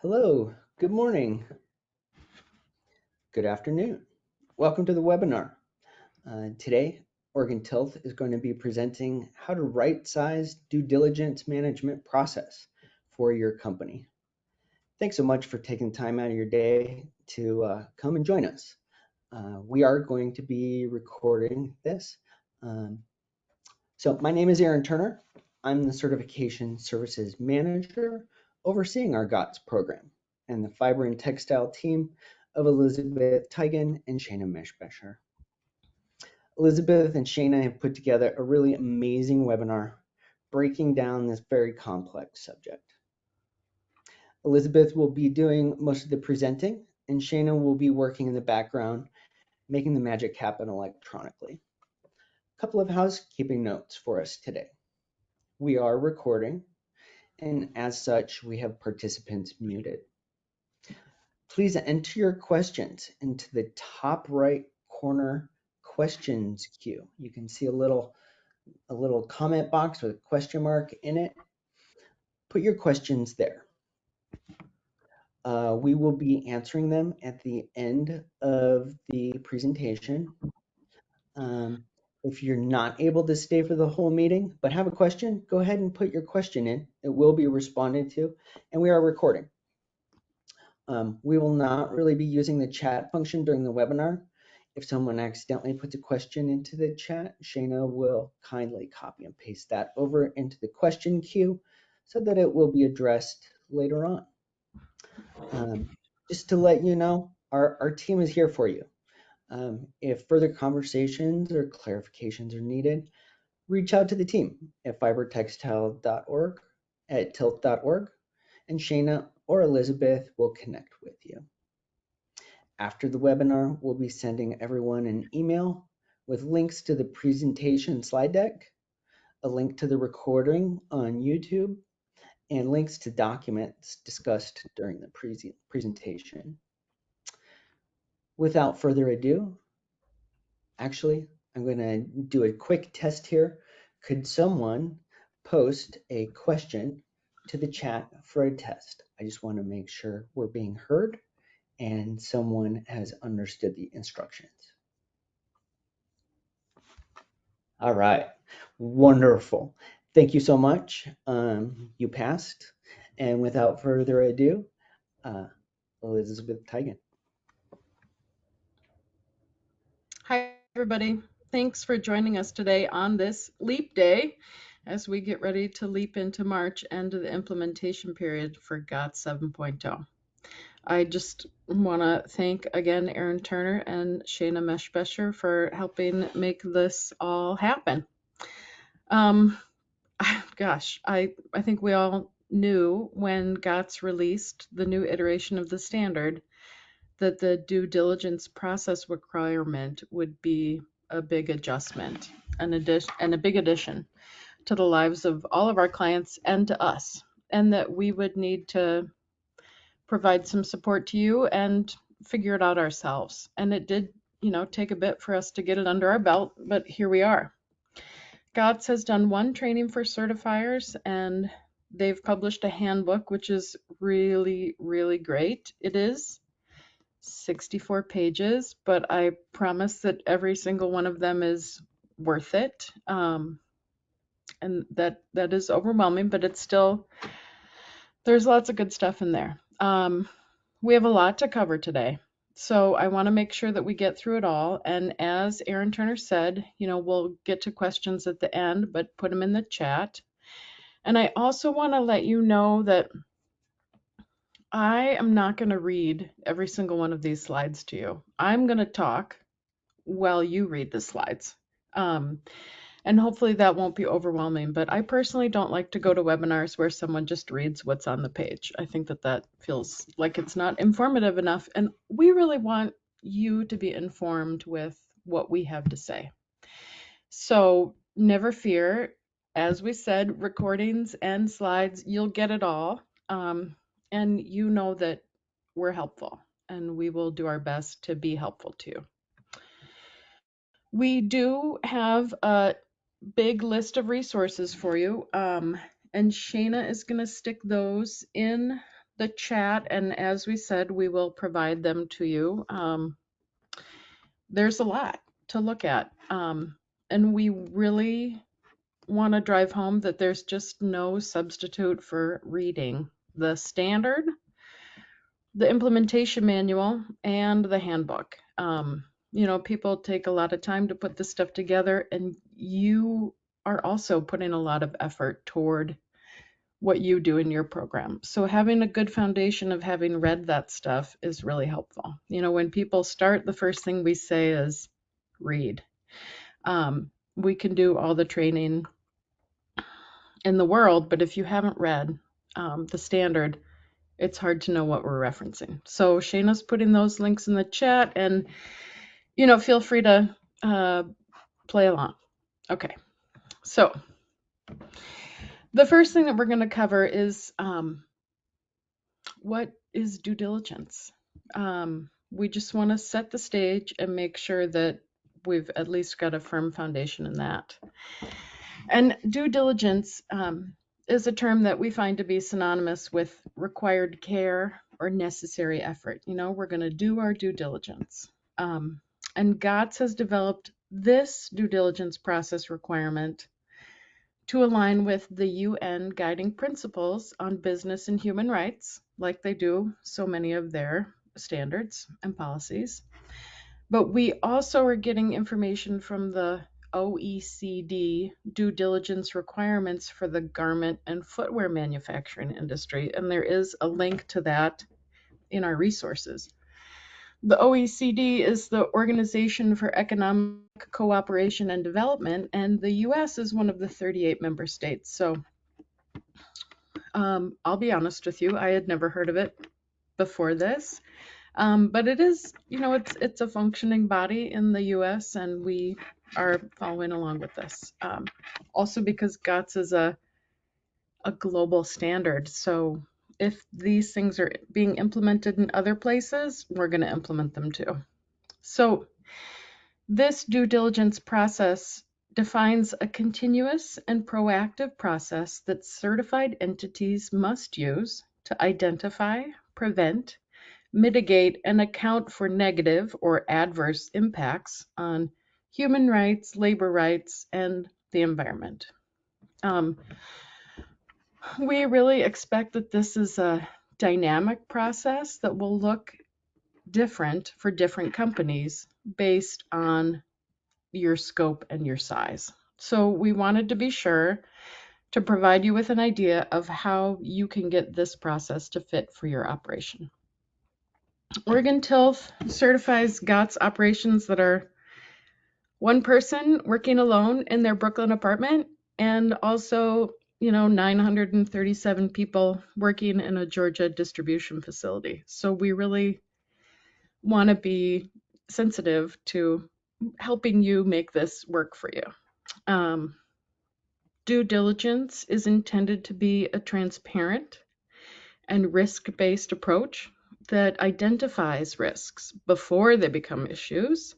Hello, good morning, good afternoon. Welcome to the webinar. Today, Oregon Tilth is going to be presenting how to right-size due diligence management process for your company. Thanks so much for taking time out of your day to come and join us. We are going to be recording this. So my name is Aaron Turner. I'm the Certification Services Manager overseeing our GOTS program and the fiber and textile team of Elizabeth Teigen and Shana Meshbesher. Elizabeth and Shana have put together a really amazing webinar breaking down this very complex subject. Elizabeth will be doing most of the presenting, and Shana will be working in the background, making the magic happen electronically. A couple of housekeeping notes for us today. We are recording, and as such, we have participants muted. Please enter your questions into the top right corner questions queue. You can see a little comment box with a question mark in it. Put your questions there. We will be answering them at the end of the presentation. If you're not able to stay for the whole meeting but have a question, go ahead and put your question in. It will be responded to, and we are recording. We will not really be using the chat function during the webinar. If someone accidentally puts a question into the chat, Shana will kindly copy and paste that over into the question queue so that it will be addressed later on. Just to let you know, our team is here for you. If further conversations or clarifications are needed, reach out to the team at fibertextile.org, at tilth.org, and Shana or Elizabeth will connect with you. After the webinar, we'll be sending everyone an email with links to the presentation slide deck, a link to the recording on YouTube, and links to documents discussed during the presentation. Without further ado, actually, I'm going to do a quick test here. Could someone post a question to the chat for a test? I just want to make sure we're being heard and someone has understood the instructions. All right, wonderful. Thank you so much. You passed. And without further ado, Elizabeth Teigen. Hi, everybody. Thanks for joining us today on this leap day as we get ready to leap into March and to the implementation period for GOTS 7.0. I just want to thank again Aaron Turner and Shana Meshbesher for helping make this all happen. Gosh, I think we all knew when GOTS released the new iteration of the standard that the due diligence process requirement would be a big adjustment and a big addition to the lives of all of our clients and to us, and that we would need to provide some support to you and figure it out ourselves. And it did, take a bit for us to get it under our belt, but here we are. GOTS has done one training for certifiers, and they've published a handbook, which is really, really great. It is 64 pages, but I promise that every single one of them is worth it. And that is overwhelming, but it's still, there's lots of good stuff in there. We have a lot to cover today, so I want to make sure that we get through it all. And as Aaron Turner said, we'll get to questions at the end, but put them in the chat. And I also want to let you know that I am not going to read every single one of these slides to you. I'm going to talk while you read the slides. And hopefully that won't be overwhelming, but I personally don't like to go to webinars where someone just reads what's on the page. I think that feels like it's not informative enough, and we really want you to be informed with what we have to say. So never fear, as we said, recordings and slides, you'll get it all. And you know that we're helpful, and we will do our best to be helpful to you. We do have a big list of resources for you, and Shana is going to stick those in the chat, and as we said, we will provide them to you. There's a lot to look at. And we really want to drive home that there's just no substitute for reading the standard, the implementation manual, and the handbook. People take a lot of time to put this stuff together, and you are also putting a lot of effort toward what you do in your program. So having a good foundation of having read that stuff is really helpful. When people start, the first thing we say is read. We can do all the training in the world, but if you haven't read the standard, it's hard to know what we're referencing. So Shayna's putting those links in the chat, and feel free to play along. Okay, so the first thing that we're going to cover is what is due diligence. We just want to set the stage and make sure that we've at least got a firm foundation in that. And due diligence is a term that we find to be synonymous with required care or necessary effort. We're going to do our due diligence. And GOTS has developed this due diligence process requirement to align with the UN guiding principles on business and human rights, like they do so many of their standards and policies. But we also are getting information from the OECD due diligence requirements for the garment and footwear manufacturing industry, and there is a link to that in our resources. The OECD is the Organization for Economic Cooperation and Development, and the US is one of the 38 member states. So I'll be honest with you, I had never heard of it before this. But it is, it's a functioning body in the US, and we are following along with this. Also because GOTS is a global standard. So if these things are being implemented in other places, we're going to implement them too. So this due diligence process defines a continuous and proactive process that certified entities must use to identify, prevent, mitigate, and account for negative or adverse impacts on human rights, labor rights, and the environment. We really expect that this is a dynamic process that will look different for different companies based on your scope and your size. So we wanted to be sure to provide you with an idea of how you can get this process to fit for your operation. Oregon Tilth certifies GOTS operations that are one person working alone in their Brooklyn apartment, and also 937 people working in a Georgia distribution facility. So we really want to be sensitive to helping you make this work for you. Due diligence is intended to be a transparent and risk-based approach that identifies risks before they become issues,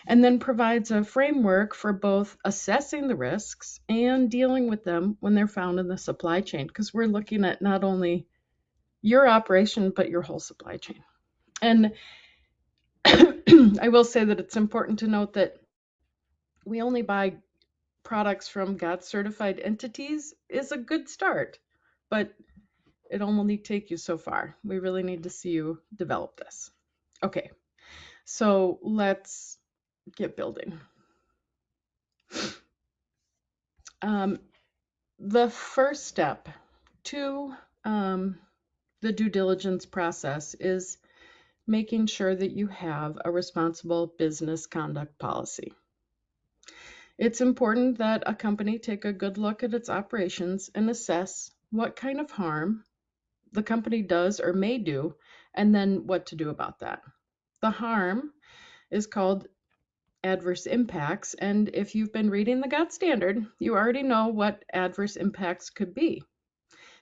and then provides a framework for both assessing the risks and dealing with them when they're found in the supply chain, because we're looking at not only your operation, but your whole supply chain. And I will say that it's important to note that we only buy products from GOTS certified entities is a good start, but it'll only take you so far. We really need to see you develop this. Okay, so let's get building. The first step to the due diligence process is making sure that you have a responsible business conduct policy. It's important that a company take a good look at its operations and assess what kind of harm the company does or may do, and then what to do about that. The harm is called adverse impacts, and if you've been reading the GOTS standard, you already know what adverse impacts could be.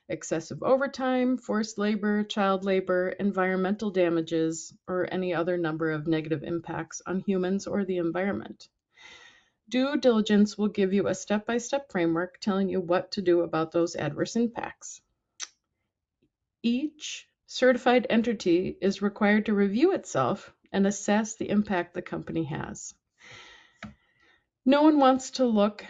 Excessive overtime, forced labor, child labor, environmental damages, or any other number of negative impacts on humans or the environment. Due diligence will give you a step-by-step framework telling you what to do about those adverse impacts. Each certified entity is required to review itself and assess the impact the company has. No one wants to look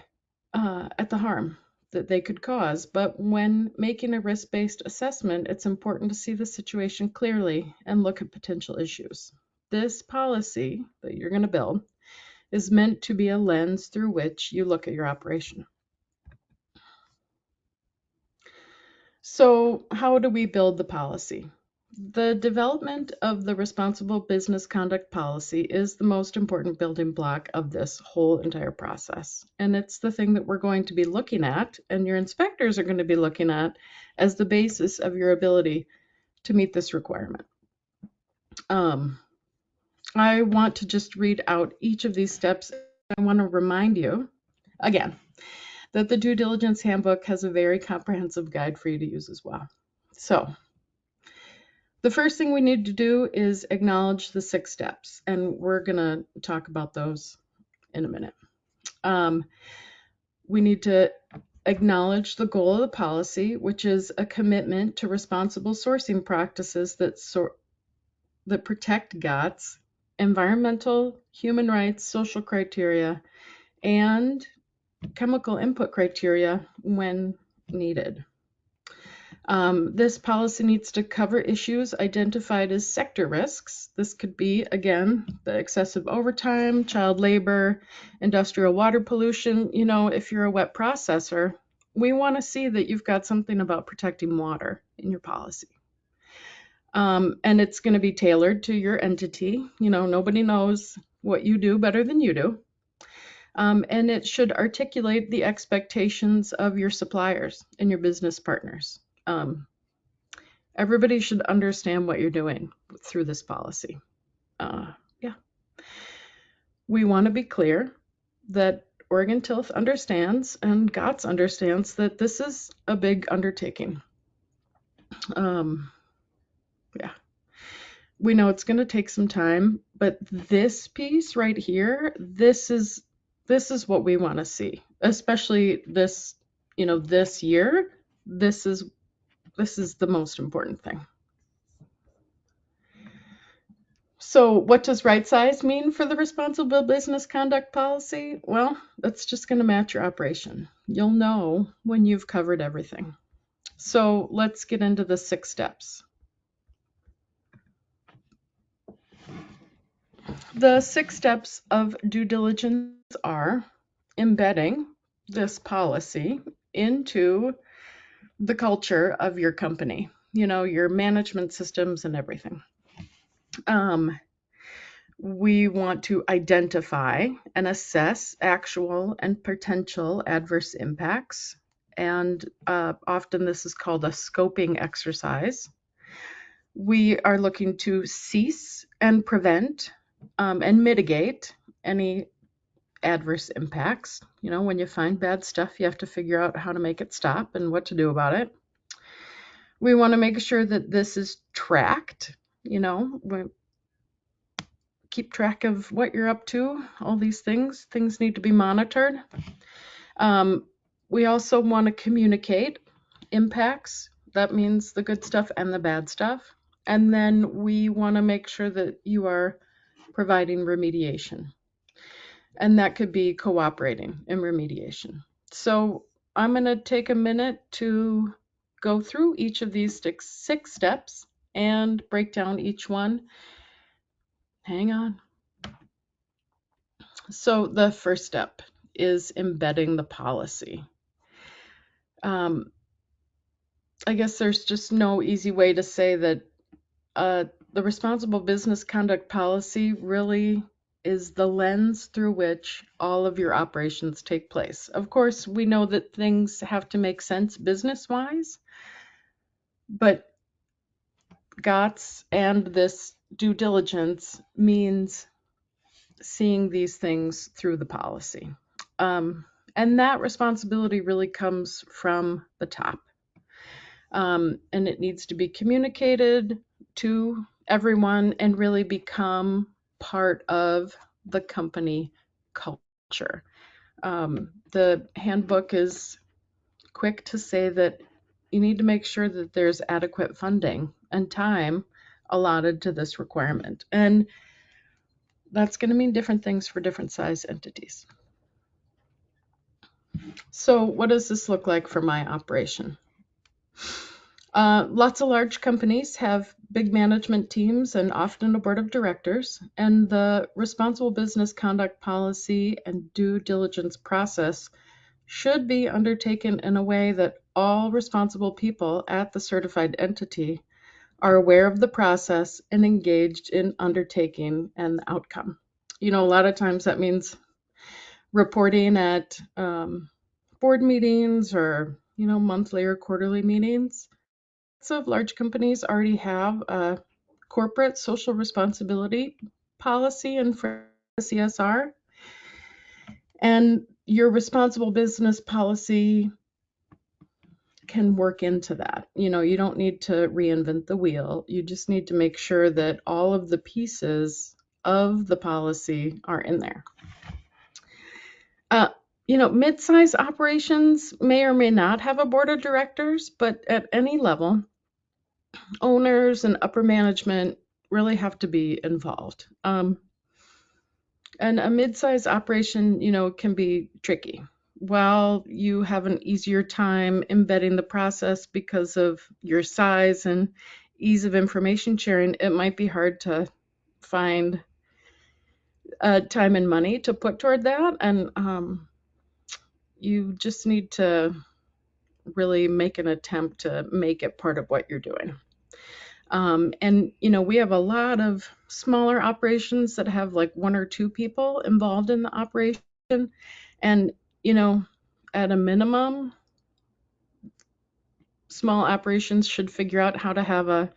at the harm that they could cause, but when making a risk-based assessment, it's important to see the situation clearly and look at potential issues. This policy that you're going to build is meant to be a lens through which you look at your operation. So, how do we build the policy? The development of the responsible business conduct policy is the most important building block of this whole entire process. And it's the thing that we're going to be looking at, and your inspectors are going to be looking at as the basis of your ability to meet this requirement. I want to just read out each of these steps. I want to remind you, again, that the due diligence handbook has a very comprehensive guide for you to use as well. So, the first thing we need to do is acknowledge the 6 steps, and we're going to talk about those in a minute. We need to acknowledge the goal of the policy, which is a commitment to responsible sourcing practices that protect GOTS, environmental, human rights, social criteria, and chemical input criteria when needed. This policy needs to cover issues identified as sector risks. This could be, again, the excessive overtime, child labor, industrial water pollution. You know, if you're a wet processor, we want to see that you've got something about protecting water in your policy. And it's going to be tailored to your entity. You know, nobody knows what you do better than you do. And it should articulate the expectations of your suppliers and your business partners. Everybody should understand what you're doing through this policy. Yeah. We want to be clear that Oregon Tilth understands and GOTS understands that this is a big undertaking. Yeah. We know it's going to take some time, but this piece right here, this is what we want to see, especially this, you know, this year. This is the most important thing. So what does right size mean for the responsible business conduct policy? Well, that's just going to match your operation. You'll know when you've covered everything. So let's get into the 6 steps. The 6 steps of due diligence are embedding this policy into the culture of your company, you know, your management systems and everything. We want to identify and assess actual and potential adverse impacts. And often this is called a scoping exercise. We are looking to cease and prevent and mitigate any adverse impacts. You know, when you find bad stuff, you have to figure out how to make it stop and what to do about it. We want to make sure that this is tracked. You know, keep track of what you're up to, all these things. Things need to be monitored. We also want to communicate impacts. That means the good stuff and the bad stuff. And then we want to make sure that you are providing remediation. And that could be cooperating in remediation. So I'm going to take a minute to go through each of these 6 steps and break down each one. Hang on. So the first step is embedding the policy. I guess there's just no easy way to say that the responsible business conduct policy really is the lens through which all of your operations take place. Of course, we know that things have to make sense business-wise, but GOTS and this due diligence means seeing these things through the policy. And that responsibility really comes from the top. And it needs to be communicated to everyone and really become part of the company culture. The handbook is quick to say that you need to make sure that there's adequate funding and time allotted to this requirement. And that's going to mean different things for different size entities. So what does this look like for my operation? Lots of large companies have big management teams and often a board of directors, and the responsible business conduct policy and due diligence process should be undertaken in a way that all responsible people at the certified entity are aware of the process and engaged in undertaking an outcome. A lot of times that means reporting at board meetings or, monthly or quarterly meetings. Lots of large companies already have a corporate social responsibility policy and for CSR, and your responsible business policy can work into that. You don't need to reinvent the wheel. You just need to make sure that all of the pieces of the policy are in there. Uh, mid-size operations may or may not have a board of directors, but at any level, owners and upper management really have to be involved. And a mid-size operation, can be tricky. While you have an easier time embedding the process because of your size and ease of information sharing, it might be hard to find time and money to put toward that. And you just need to really make an attempt to make it part of what you're doing. And we have a lot of smaller operations that have like one or two people involved in the operation. And, at a minimum, small operations should figure out how to have a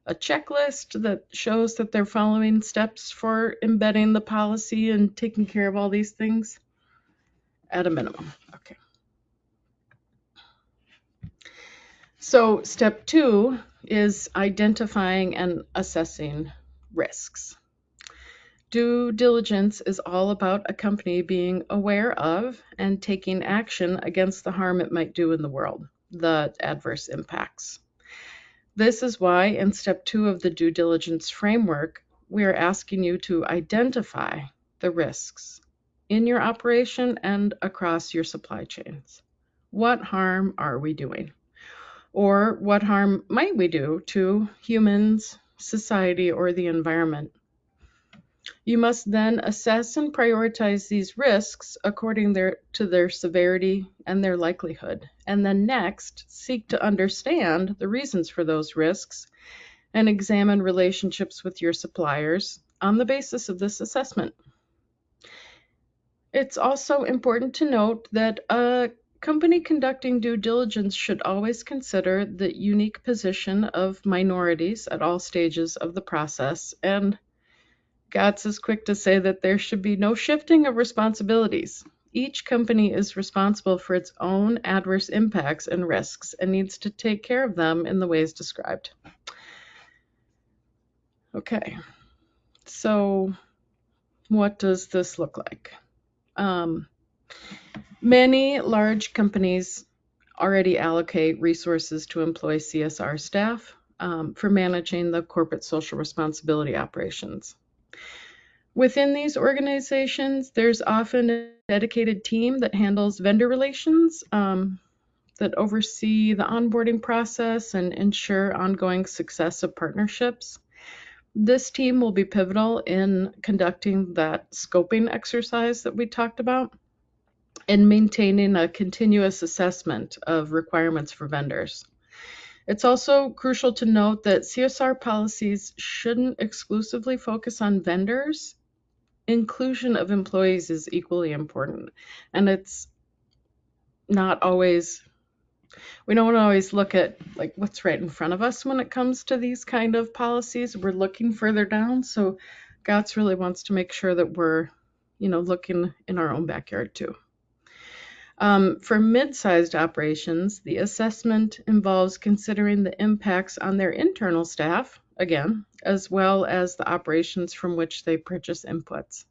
checklist that shows that they're following steps for embedding the policy and taking care of all these things at a minimum. Okay. So step 2 is identifying and assessing risks. Due diligence is all about a company being aware of and taking action against the harm it might do in the world, the adverse impacts. This is why in step 2 of the due diligence framework, we are asking you to identify the risks in your operation and across your supply chains. What harm are we doing? Or what harm might we do to humans, society, or the environment? You must then assess and prioritize these risks according to their severity and their likelihood, and then next seek to understand the reasons for those risks and examine relationships with your suppliers on the basis of this assessment. It's also important to note that a company conducting due diligence should always consider the unique position of minorities at all stages of the process, and GOTS is quick to say that there should be no shifting of responsibilities. Each company is responsible for its own adverse impacts and risks and needs to take care of them in the ways described. Okay, so what does this look like? Many large companies already allocate resources to employ CSR staff for managing the corporate social responsibility operations. Within these organizations, there's often a dedicated team that handles vendor relations, that oversee the onboarding process and ensure ongoing success of partnerships. This team will be pivotal in conducting that scoping exercise that we talked about and maintaining a continuous assessment of requirements for vendors. It's also crucial to note that CSR policies shouldn't exclusively focus on vendors. Inclusion of employees is equally important, and it's not always, we don't always look at like what's right in front of us when it comes to these kind of policies. We're looking further down, so GOTS really wants to make sure that we're looking in our own backyard too. For mid-sized operations, the assessment involves considering the impacts on their internal staff, again, as well as the operations from which they purchase inputs.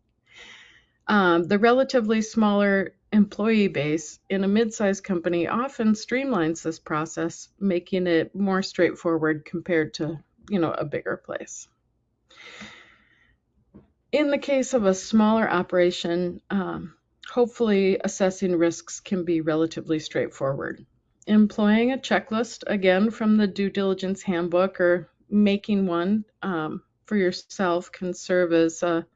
The relatively smaller employee base in a mid-sized company often streamlines this process, making it more straightforward compared to, a bigger place. In the case of a smaller operation, hopefully assessing risks can be relatively straightforward. Employing a checklist, again, from the due diligence handbook or making one for yourself can serve as a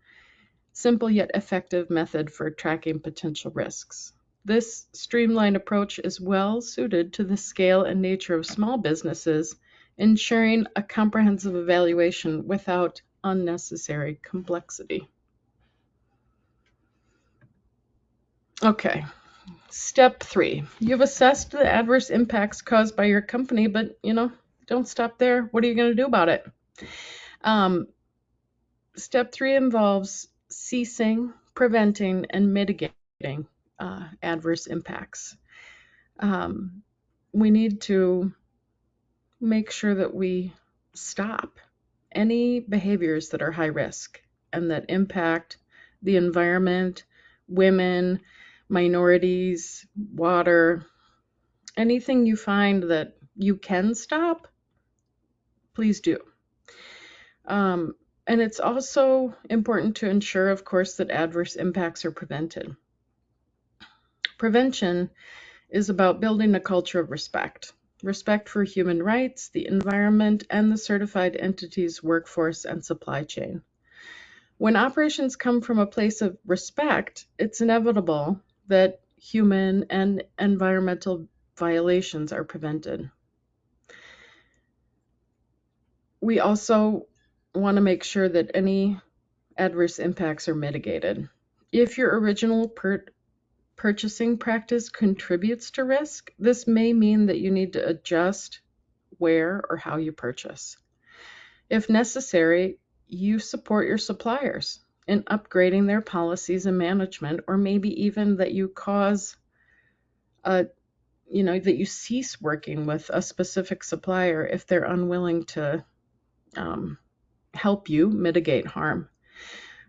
simple yet effective method for tracking potential risks. This streamlined approach is well suited to the scale and nature of small businesses, ensuring a comprehensive evaluation without unnecessary complexity. Okay, step 3. You've assessed the adverse impacts caused by your company, but don't stop there. What are you going to do about it? Step 3 involves ceasing, preventing, and mitigating adverse impacts. We need to make sure that we stop any behaviors that are high risk and that impact the environment, women, minorities, water. Anything you find that you can stop, please do. And it's also important to ensure, of course, that adverse impacts are prevented. Prevention is about building a culture of respect. Respect for human rights, the environment, and the certified entity's workforce and supply chain. When operations come from a place of respect, it's inevitable that human and environmental violations are prevented. We also want to make sure that any adverse impacts are mitigated. If your original purchasing practice contributes to risk, this may mean that you need to adjust where or how you purchase. If necessary, you support your suppliers in upgrading their policies and management, or maybe even that you cause that you cease working with a specific supplier if they're unwilling to help you mitigate harm.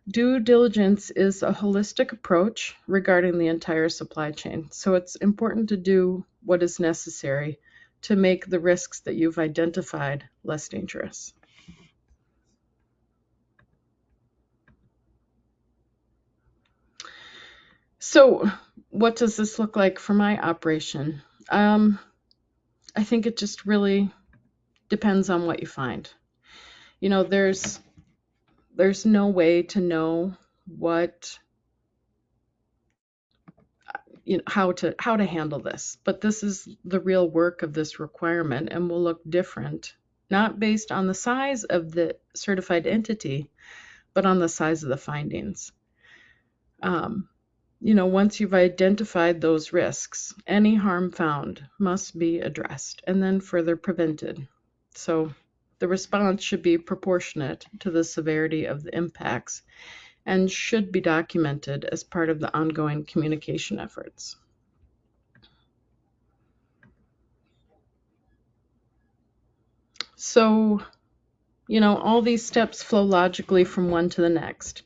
Due diligence is a holistic approach regarding the entire supply chain, so it's important to do what is necessary to make the risks that you've identified less dangerous. So, what does this look like for my operation? I think it just really depends on what you find. There's no way to know how to handle this, but this is the real work of this requirement and will look different, not based on the size of the certified entity, but on the size of the findings. Once you've identified those risks, any harm found must be addressed and then further prevented. So the response should be proportionate to the severity of the impacts and should be documented as part of the ongoing communication efforts. So, all these steps flow logically from one to the next.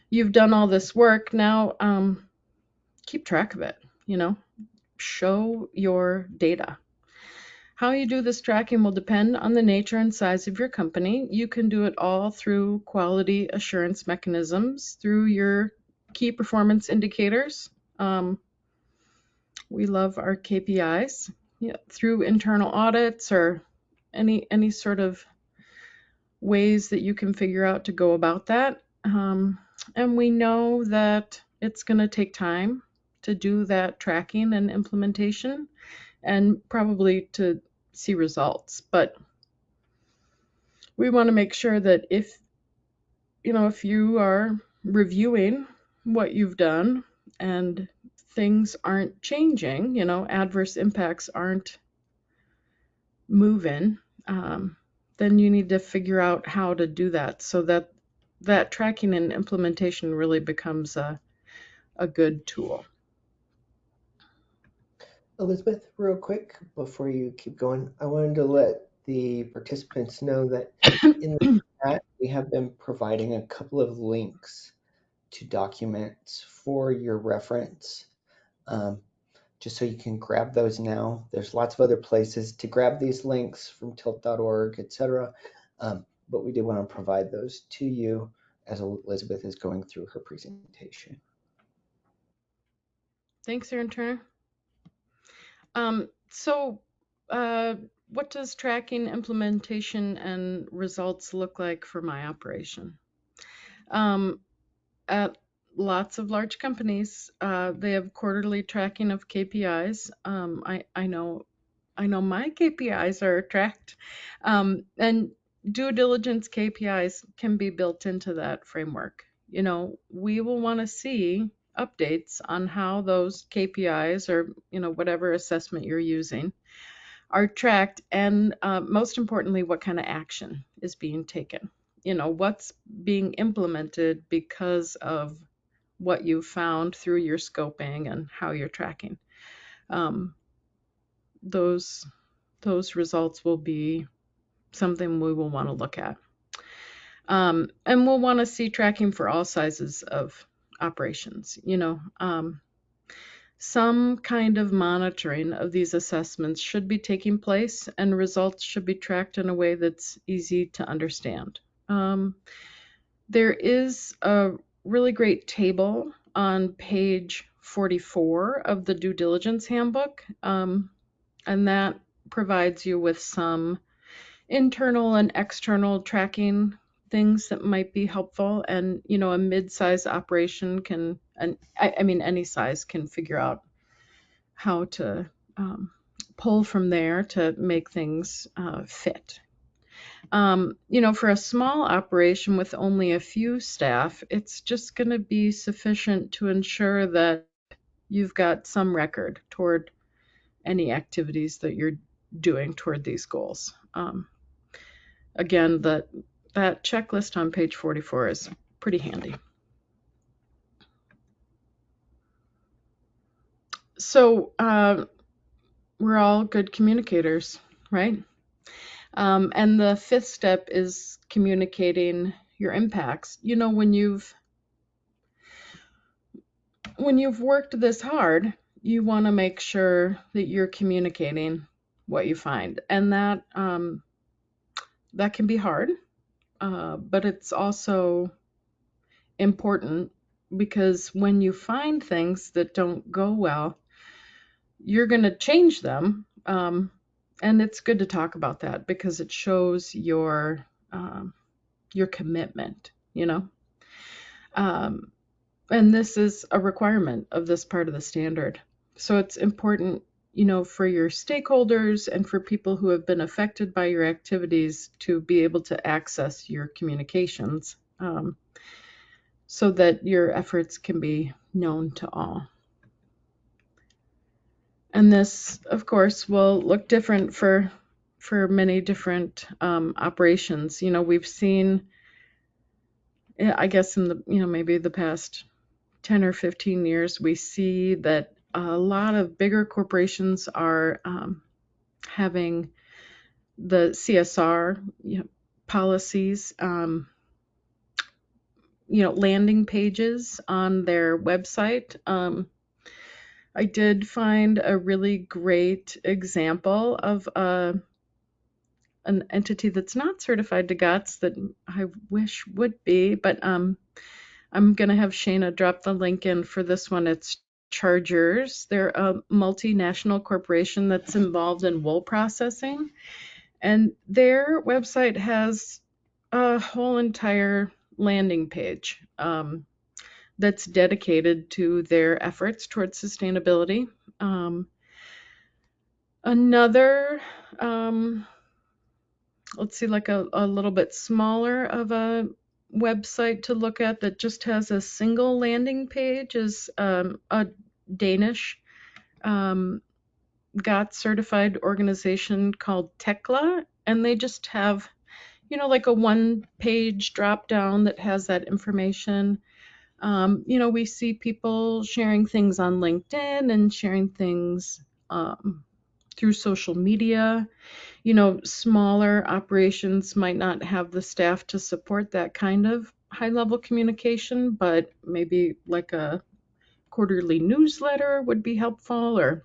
You've done all this work, now keep track of it, show your data. How you do this tracking will depend on the nature and size of your company. You can do it all through quality assurance mechanisms, through your key performance indicators. We love our KPIs, through internal audits or any sort of ways that you can figure out to go about that. And we know that it's going to take time to do that tracking and implementation and probably to see results. But we want to make sure that if you are reviewing what you've done and things aren't changing, adverse impacts aren't moving, then you need to figure out how to do that so that tracking and implementation really becomes a good tool. Elizabeth, real quick, before you keep going, I wanted to let the participants know that in the chat, we have been providing a couple of links to documents for your reference. um, just so you can grab those now. There's lots of other places to grab these links from tilt.org, etc. But we did want to provide those to you as Elizabeth is going through her presentation. Thanks, Aaron Turner. So, what does tracking, implementation, and results look like for my operation? At lots of large companies, they have quarterly tracking of KPIs. I know my KPIs are tracked, and due diligence KPIs can be built into that framework. We will want to see updates on how those KPIs or whatever assessment you're using are tracked, and most importantly, what kind of action is being taken. What's being implemented because of what you found through your scoping and how you're tracking. Um, those results will be something we will want to look at. And we'll want to see tracking for all sizes of operations. Some kind of monitoring of these assessments should be taking place, and results should be tracked in a way that's easy to understand. There is a really great table on page 44 of the due diligence handbook, and that provides you with some internal and external tracking things that might be helpful. And a mid-size operation can, and I mean any size, can figure out how to pull from there to make things fit. For a small operation with only a few staff, it's just going to be sufficient to ensure that you've got some record toward any activities that you're doing toward these goals. Again, that checklist on page 44 is pretty handy. So we're all good communicators, right? And the fifth step is communicating your impacts. When you've worked this hard, you want to make sure that you're communicating what you find, and that can be hard, but it's also important, because when you find things that don't go well, you're going to change them, and it's good to talk about that because it shows your commitment. And this is a requirement of this part of the standard. So it's important, for your stakeholders and for people who have been affected by your activities to be able to access your communications, so that your efforts can be known to all. And this, of course, will look different for many different operations. We've seen, I guess, in the maybe the past 10 or 15 years, we see that a lot of bigger corporations are having the CSR policies, landing pages on their website. I did find a really great example of an entity that's not certified to GOTS that I wish would be, but I'm going to have Shayna drop the link in for this one. It's Chargers. They're a multinational corporation that's involved in wool processing, and their website has a whole entire landing page that's dedicated to their efforts towards sustainability. Another, let's see, like a little bit smaller of a website to look at that just has a single landing page is a Danish GOTS certified organization called Tekla, and they just have, like a one-page drop-down that has that information. We see people sharing things on LinkedIn and sharing things through social media. Smaller operations might not have the staff to support that kind of high-level communication, but maybe like a quarterly newsletter would be helpful, or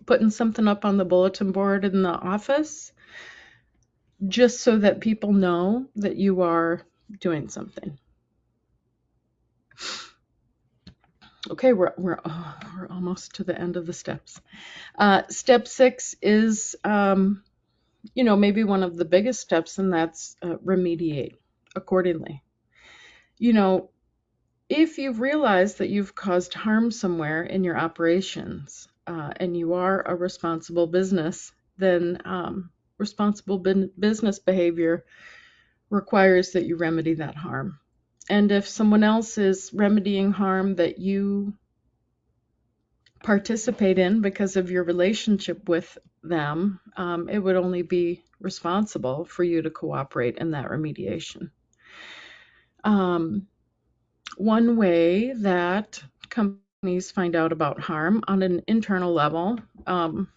putting something up on the bulletin board in the office, just so that people know that you are doing something. Okay, we're almost to the end of the steps. Step 6 is, maybe one of the biggest steps, and that's remediate accordingly. If you've realized that you've caused harm somewhere in your operations, and you are a responsible business, then responsible business behavior requires that you remedy that harm. And if someone else is remedying harm that you participate in because of your relationship with them, it would only be responsible for you to cooperate in that remediation. One way that companies find out about harm on an internal level, and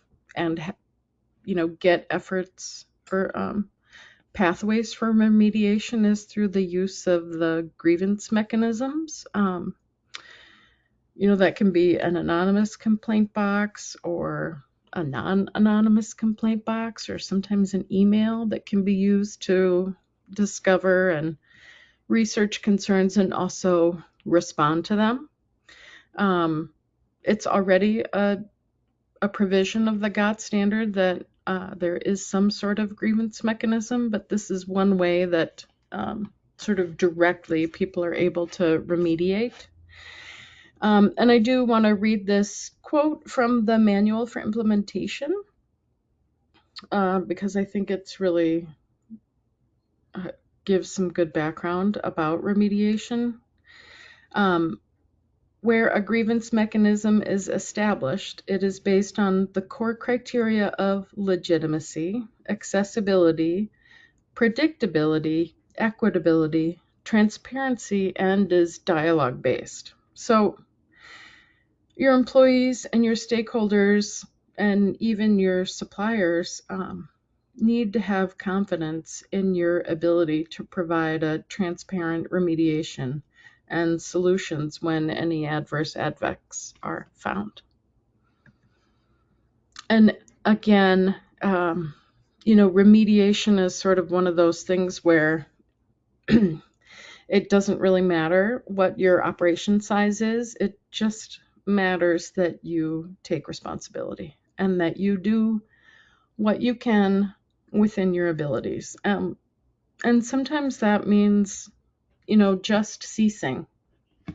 get efforts or pathways for remediation is through the use of the grievance mechanisms. That can be an anonymous complaint box or a non-anonymous complaint box, or sometimes an email that can be used to discover and research concerns and also respond to them. It's already a provision of the GOTS standard that there is some sort of grievance mechanism, but this is one way that sort of directly people are able to remediate. And I do want to read this quote from the Manual for Implementation, because I think it's really gives some good background about remediation. Where a grievance mechanism is established, it is based on the core criteria of legitimacy, accessibility, predictability, equitability, transparency, and is dialogue-based. So your employees and your stakeholders and even your suppliers need to have confidence in your ability to provide a transparent remediation and solutions when any adverse advecs are found. And again, remediation is sort of one of those things where it doesn't really matter what your operation size is. It just matters that you take responsibility and that you do what you can within your abilities. And sometimes that means, just ceasing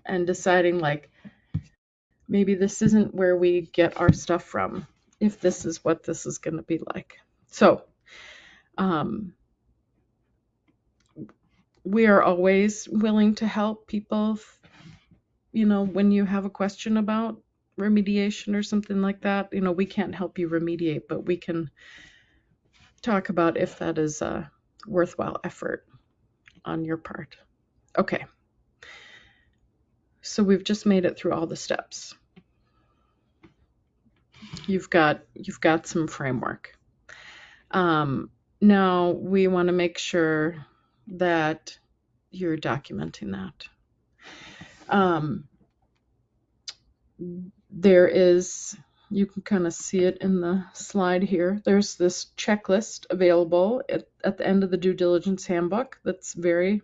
and deciding, like, maybe this isn't where we get our stuff from, if this is what this is going to be like. So we are always willing to help people, when you have a question about remediation or something like that. We can't help you remediate, but we can talk about if that is a worthwhile effort on your part. Okay. So we've just made it through all the steps. You've got some framework. Now we want to make sure that you're documenting that. There is, you can kind of see it in the slide here. There's this checklist available at the end of the due diligence handbook that's very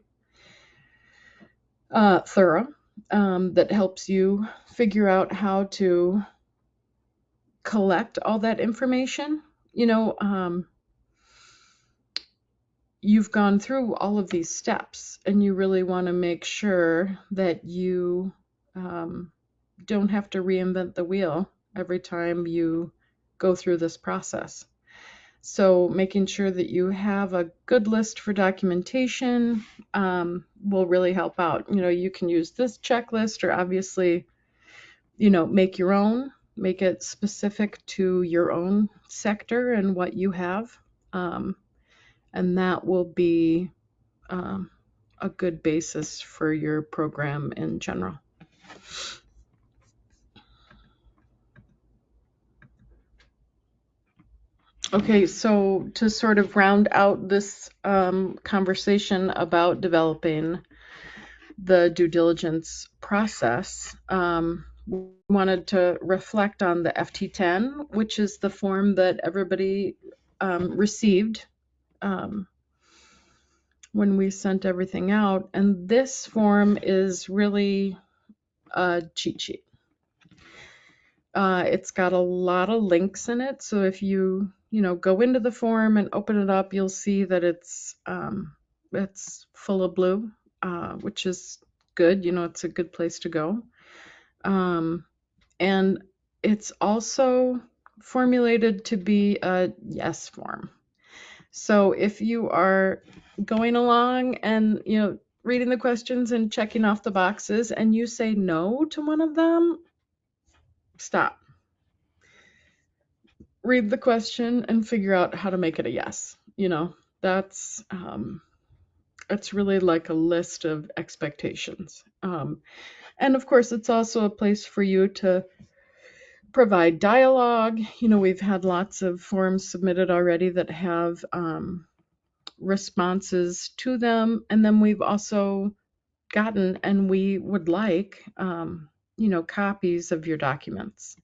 thorough, that helps you figure out how to collect all that information. You've gone through all of these steps, and you really want to make sure that you don't have to reinvent the wheel every time you go through this process. So making sure that you have a good list for documentation will really help out. You can use this checklist, or obviously, make your own, make it specific to your own sector and what you have. And that will be a good basis for your program in general. Okay, so to sort of round out this conversation about developing the due diligence process, we wanted to reflect on the FT10, which is the form that everybody received when we sent everything out. And this form is really a cheat sheet. It's got a lot of links in it. So if you go into the form and open it up, you'll see that it's full of blue, which is good. It's a good place to go. And it's also formulated to be a yes form. So if you are going along and reading the questions and checking off the boxes and you say no to one of them, stop. Read the question and figure out how to make it a yes. That's it's really like a list of expectations. And of course, it's also a place for you to provide dialogue. We've had lots of forms submitted already that have responses to them. And then we've also gotten, and we would like, copies of your documents.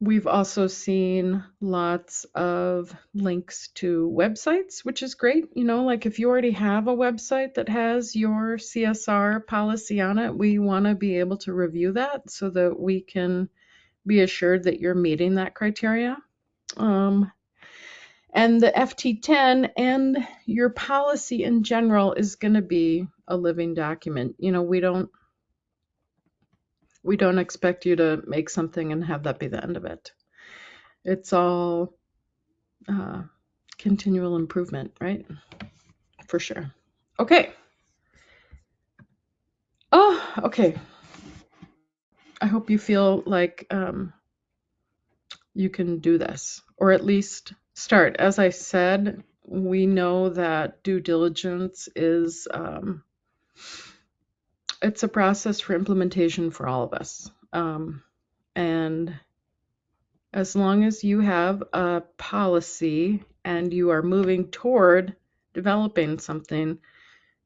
We've also seen lots of links to websites, which is great. Like if you already have a website that has your CSR policy on it, we want to be able to review that so that we can be assured that you're meeting that criteria. And the FT10 and your policy in general is going to be a living document. We don't expect you to make something and have that be the end of it. It's all continual improvement, right? For sure. Okay. Oh, okay. I hope you feel like you can do this, or at least start. As I said, we know that due diligence is it's a process for implementation for all of us. And as long as you have a policy and you are moving toward developing something,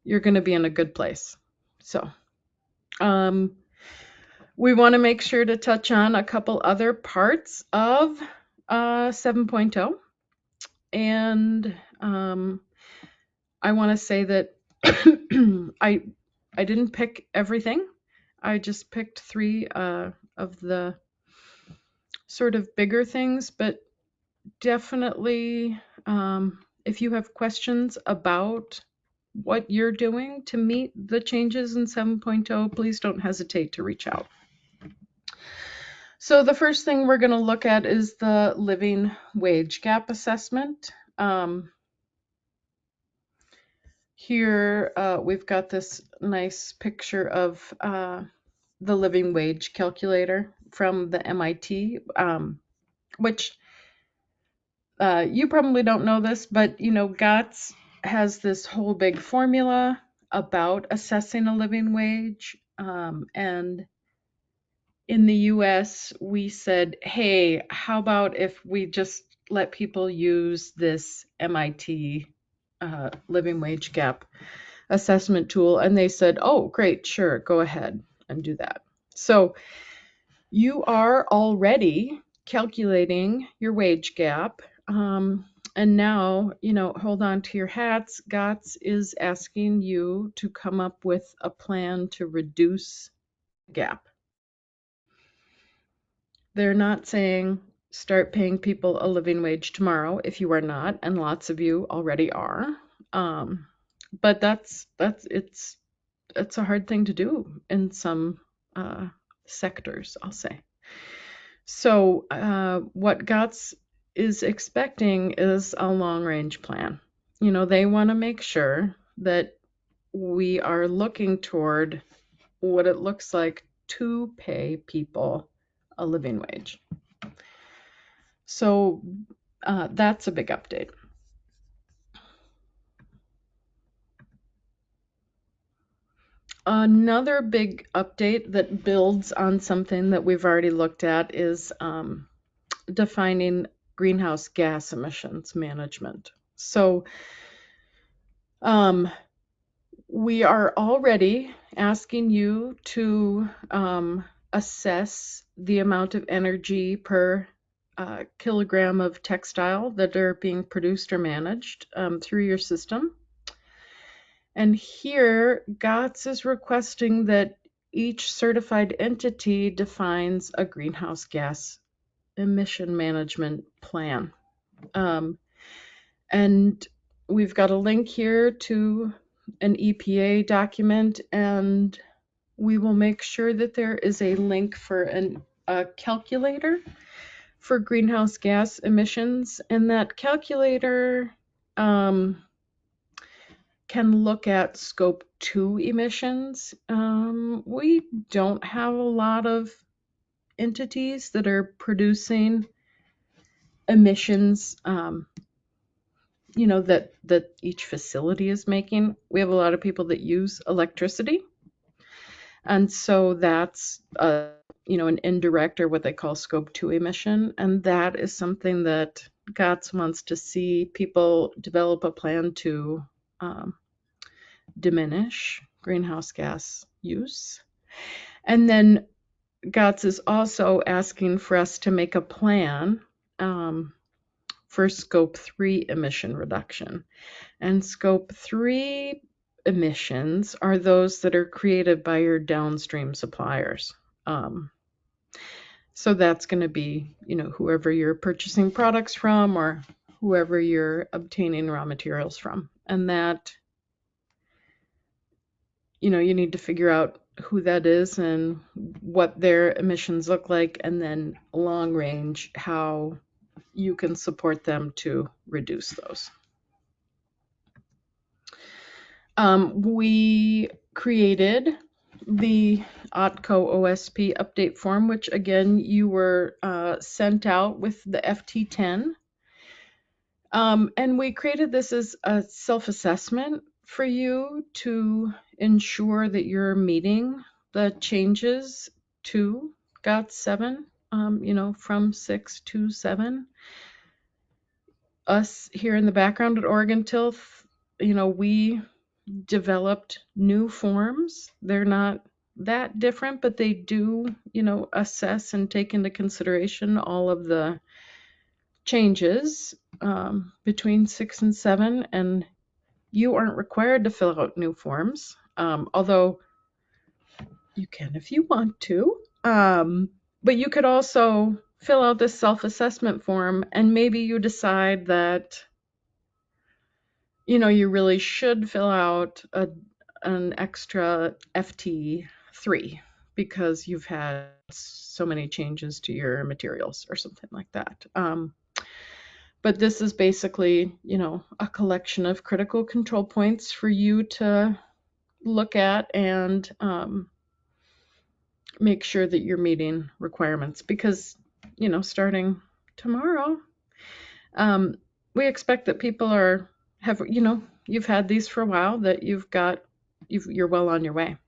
you're going to be in a good place. So, we want to make sure to touch on a couple other parts of 7.0. And I want to say that I didn't pick everything. I just picked 3 of the sort of bigger things, but definitely if you have questions about what you're doing to meet the changes in 7.0, please don't hesitate to reach out. So the first thing we're going to look at is the living wage gap assessment. Here we've got this nice picture of the living wage calculator from the MIT, which you probably don't know this, but GOTS has this whole big formula about assessing a living wage. And in the US, we said, hey, how about if we just let people use this MIT living wage gap assessment tool? And they said, oh, great, sure, go ahead and do that. So you are already calculating your wage gap. And now, hold on to your hats. GOTS is asking you to come up with a plan to reduce the gap. They're not saying start paying people a living wage tomorrow if you are not, and lots of you already are. But it's a hard thing to do in some sectors, I'll say. So what GOTS is expecting is a long-range plan. They want to make sure that we are looking toward what it looks like to pay people a living wage. So that's a big update. Another big update that builds on something that we've already looked at is defining greenhouse gas emissions management. So We are already asking you to assess the amount of energy per kilogram of textile that are being produced or managed through your system. And here, GOTS is requesting that each certified entity defines a greenhouse gas emission management plan. And we've got a link here to an EPA document, and we will make sure that there is a link for a calculator for greenhouse gas emissions, and that calculator can look at scope 2 emissions. We don't have a lot of entities that are producing emissions, that each facility is making. We have a lot of people that use electricity, and so that's an indirect, or what they call scope 2 emission, and that is something that GOTS wants to see people develop a plan to diminish greenhouse gas use. And then GOTS is also asking for us to make a plan for scope 3 emission reduction. And scope 3 emissions are those that are created by your downstream suppliers. So that's going to be, whoever you're purchasing products from or whoever you're obtaining raw materials from. And that, you need to figure out who that is and what their emissions look like, and then long range, how you can support them to reduce those. We created the OTCO OSP update form, which again, you were sent out with the FT10. And we created this as a self-assessment for you to ensure that you're meeting the changes to GOTS 7, from 6 to 7. Us here in the background at Oregon Tilth, we developed new forms. They're not that different, but they do, assess and take into consideration all of the changes between 6 and 7, and you aren't required to fill out new forms, although you can if you want to. But you could also fill out this self-assessment form, and maybe you decide that you really should fill out an extra FT3 because you've had so many changes to your materials or something like that. But this is basically, a collection of critical control points for you to look at and make sure that you're meeting requirements, because, starting tomorrow, we expect that people you've had these for a while, that you're well on your way.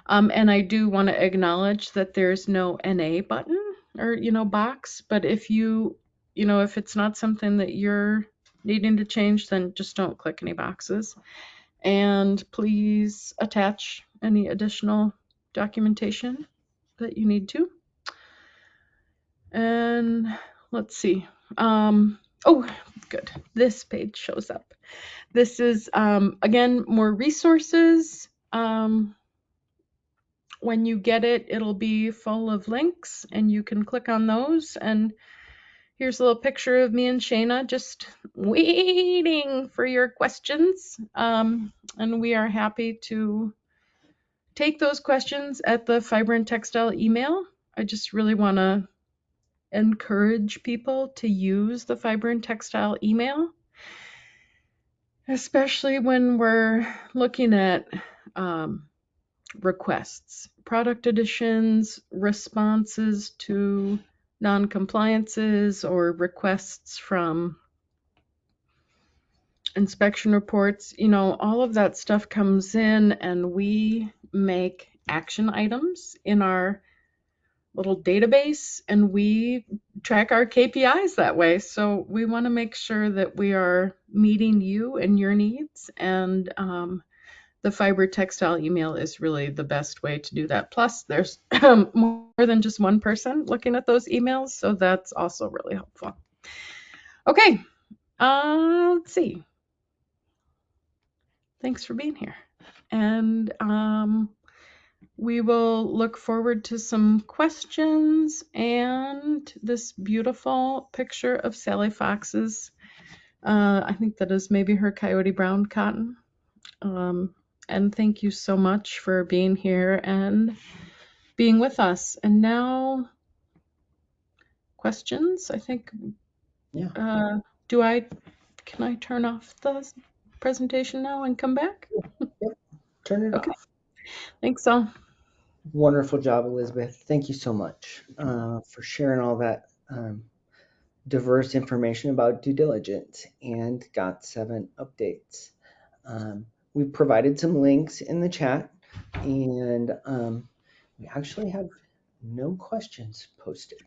And I do want to acknowledge that there's no NA button or, box, but if if it's not something that you're needing to change, then just don't click any boxes. And please attach any additional documentation that you need to. And let's see. Oh, good. This page shows up. This is, again, more resources. When you get it, it'll be full of links, and you can click on those. And here's a little picture of me and Shayna just waiting for your questions. And we are happy to take those questions at the Fiber and Textile email. I just really want to encourage people to use the Fiber and Textile email, especially when we're looking at requests, product additions, responses to non-compliances, or requests from inspection reports. All of that stuff comes in, and we make action items in our little database, and we track our KPIs that way. So we want to make sure that we are meeting you and your needs, and the fiber textile email is really the best way to do that. Plus, there's more than just one person looking at those emails, so that's also really helpful. Okay, let's see. Thanks for being here. And we will look forward to some questions and this beautiful picture of Sally Fox's. I think that is maybe her Coyote Brown cotton. And thank you so much for being here and being with us. And now, questions? I think, Yeah. can I turn off the presentation now and come back? Yep. Turn it Okay, off. thanks all. Wonderful job, Elizabeth. Thank you so much for sharing all that diverse information about due diligence and GOT7 updates. We've provided some links in the chat, and we actually have no questions posted.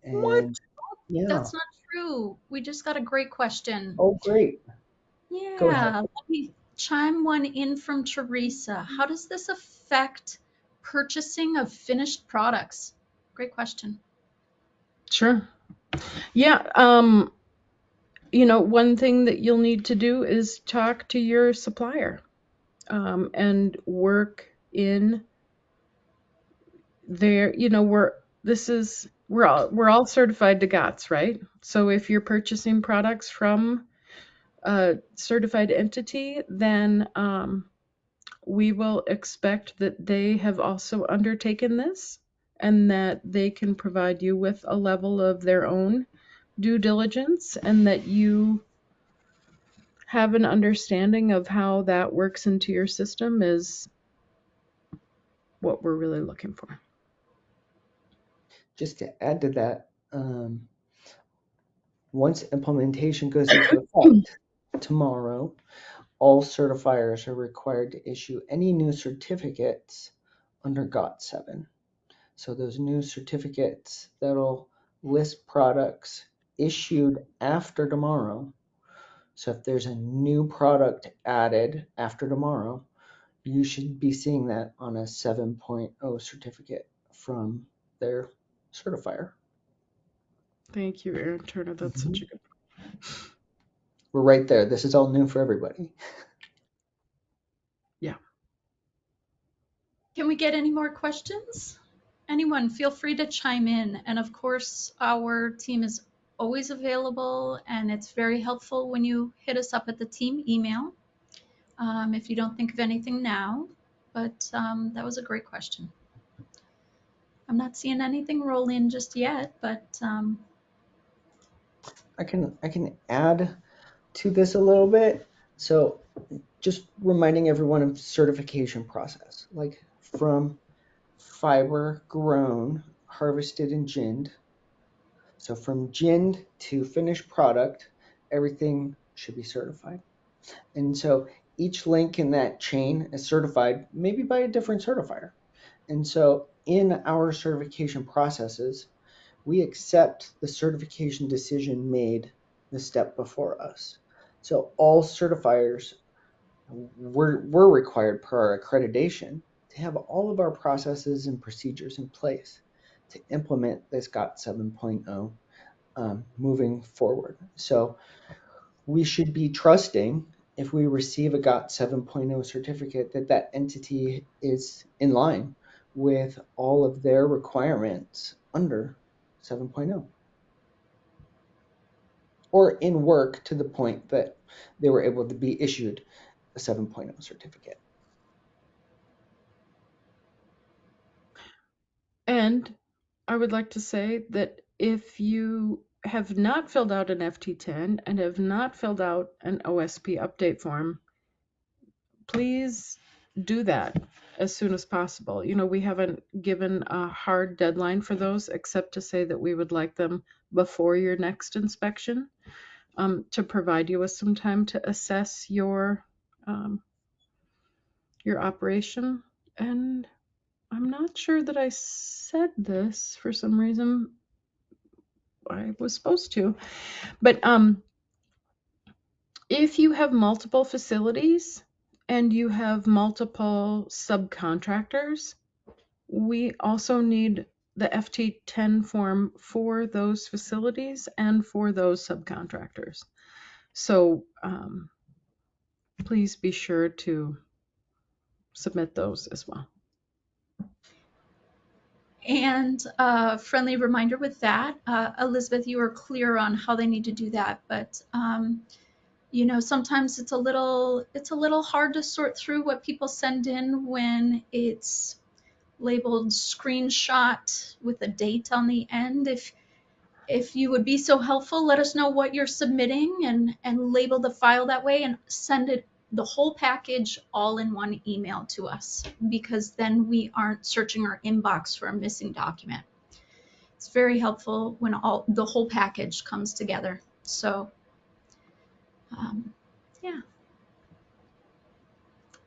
What? And yeah. That's not true. We just got a great question. Oh, great. Go ahead. Yeah, let me chime one in from Teresa. How does this affect purchasing of finished products? Great question. Sure. Yeah. One thing that you'll need to do is talk to your supplier and work in there. We're all certified to GOTS, right? So if you're purchasing products from a certified entity, then we will expect that they have also undertaken this and that they can provide you with a level of their own due diligence and that you have an understanding of how that works into your system is what we're really looking for. Just to add to that, once implementation goes into effect tomorrow, all certifiers are required to issue any new certificates under GOT7. So those new certificates that'll list products issued after tomorrow. So if there's a new product added after tomorrow, you should be seeing that on a 7.0 certificate from their certifier. Thank you, Erin Turner. That's such a good point. We're right there. This is all new for everybody. Yeah. Can we get any more questions? Anyone, feel free to chime in. And of course, our team is always available, and it's very helpful when you hit us up at the team email if you don't think of anything now. But that was a great question. I'm not seeing anything roll in just yet, but I can add to this a little bit. So just reminding everyone of certification process, like from fiber grown, harvested, and ginned. So from ginned to finished product, everything should be certified. And so each link in that chain is certified maybe by a different certifier. And so in our certification processes, we accept the certification decision made the step before us. So all certifiers, we're required per our accreditation to have all of our processes and procedures in place to implement this GOT 7.0 moving forward. So we should be trusting if we receive a GOT 7.0 certificate that that entity is in line with all of their requirements under 7.0 or in work to the point that they were able to be issued a 7.0 certificate. And I would like to say that if you have not filled out an FT10 and have not filled out an OSP update form, please do that as soon as possible. We haven't given a hard deadline for those except to say that we would like them before your next inspection to provide you with some time to assess your operation. And I'm not sure that I said this for some reason. I was supposed to, but if you have multiple facilities, and you have multiple subcontractors, we also need the FT10 form for those facilities and for those subcontractors. So please be sure to submit those as well. And a friendly reminder with that, Elizabeth, you were clear on how they need to do that, but you know, sometimes it's a little hard to sort through what people send in when it's labeled screenshot with a date on the end. If you would be so helpful, let us know what you're submitting and label the file that way and send it the whole package all in one email to us, because then we aren't searching our inbox for a missing document. It's very helpful when the whole package comes together. So yeah.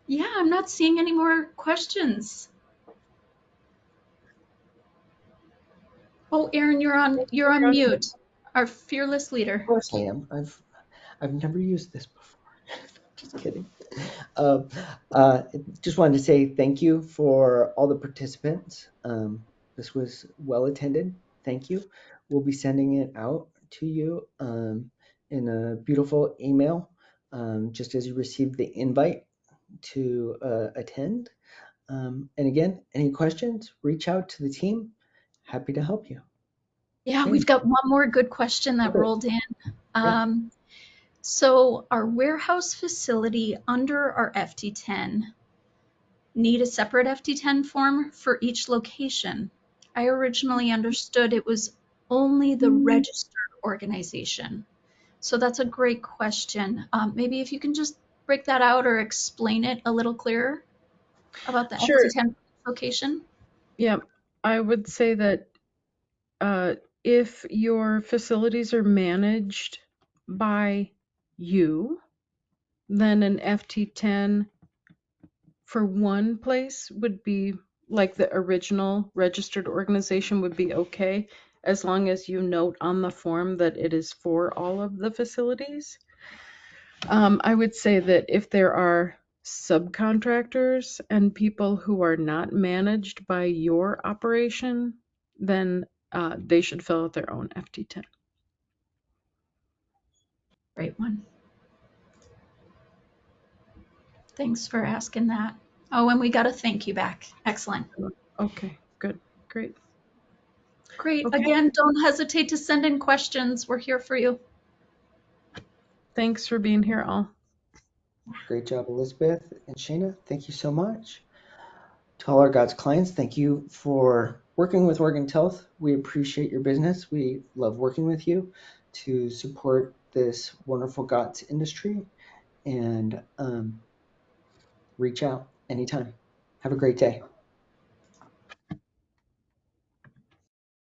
Yeah, I'm not seeing any more questions. Oh, Erin, you're on mute. Our fearless Of leader. course I am. I've never used this before. Just kidding. Um, uh, just wanted to say thank you for all the participants. This was well attended. Thank you. We'll be sending it out to you in a beautiful email, just as you receive the invite to attend. And again, any questions, reach out to the team. Happy to help you. Yeah, Okay, we've got one more good question that perfect. rolled in. Yeah. So our warehouse facility under our FT10 need a separate FT10 form for each location. I originally understood it was only the registered organization. So that's a great question. Maybe if you can just break that out or explain it a little clearer about the Sure. FT10 location. Yeah, I would say that uh, if your facilities are managed by you, then an FT10 for one place would be like the original registered organization would be okay, as long as you note on the form that it is for all of the facilities. I would say that if there are subcontractors and people who are not managed by your operation, then they should fill out their own FT10. Great one. Thanks for asking that. Oh, and we got a thank you back. Excellent. Okay, good, great. Great. Okay, Again, don't hesitate to send in questions. We're here for you. thanks for being here, all. Great job, Elizabeth and Shayna. Thank you so much. To all our GOTS clients, thank you for working with Oregon Tilth. We appreciate your business. We love working with you to support this wonderful GOTS industry, and reach out anytime. Have a great day.